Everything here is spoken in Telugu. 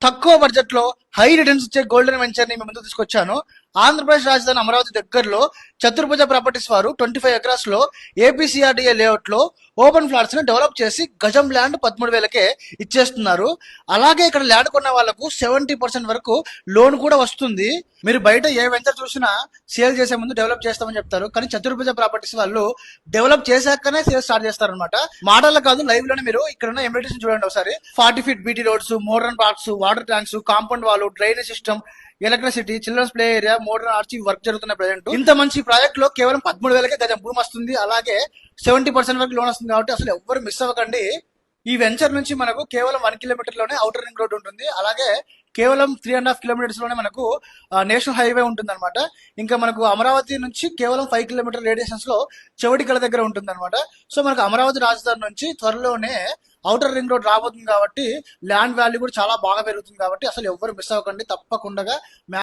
తక్కువ బడ్జెట్ లో హై రిటర్న్స్ ఇచ్చే గోల్డెన్ వెంచర్ ని మేము ముందుకు తీసుకొచ్చాను. ఆంధ్రప్రదేశ్ రాజధాని అమరావతి దగ్గరలో చతుర్భుజ ప్రాపర్టీస్ వారు 25 ఎకరాస్ లో ఏపీసీఆర్డీఏ లేఅవుట్ లో ఓపెన్ ఫ్లాట్స్ ని డెవలప్ చేసి గజం ల్యాండ్ 13,000కే ఇచ్చేస్తున్నారు. అలాగే ఇక్కడ ల్యాండ్ కొన్న వాళ్ళకు 70% వరకు లోన్ కూడా వస్తుంది. మీరు బయట ఏ వెంచర్ చూసినా సేల్ చేసే ముందు డెవలప్ చేస్తామని చెప్తారు, కానీ చతుర్భుజ ప్రాపర్టీస్ వాళ్ళు డెవలప్ చేశాకనే సేల్ స్టార్ట్ చేస్తారు అనమాట. మాటల్లో కాదు, లైవ్ లోనే మీరు ఇక్కడ ఉన్న ఎమ్యూనిటీస్ చూడండి ఒకసారి. 40 feet BT roads, modern parks, water tanks, compound wall, drainage system, electricity, children's play area, modern arch work జరుగుతున్న ప్రజెంట్. ఇంత మంచి ప్రాజెక్ట్ లో కేవలం 13,000కే గజం భూమి వస్తుంది. అలాగే 70% వరకు లోన్ వస్తుంది. కాబట్టి అసలు ఎవ్వరు మిస్ అవ్వకండి. ఈ వెంచర్ నుంచి మనకు కేవలం 1 కిలోమీటర్ లోనే ఔటర్ రింగ్ రోడ్ ఉంటుంది. అలాగే కేవలం 3.5 కిలోమీటర్స్ లోనే మనకు నేషనల్ హైవే ఉంటుంది అనమాట. ఇంకా మనకు అమరావతి నుంచి కేవలం 5 కిలోమీటర్ రేడియేషన్స్ లో చెవటికల దగ్గర ఉంటుంది అనమాట. సో మనకు అమరావతి రాజధాని నుంచి త్వరలోనే ఔటర్ రింగ్ రోడ్ రాబోతుంది కాబట్టి ల్యాండ్ వాల్యూ కూడా చాలా బాగా పెరుగుతుంది. కాబట్టి అసలు ఎవ్వరు మిస్ అవ్వకండి, తప్పకుండా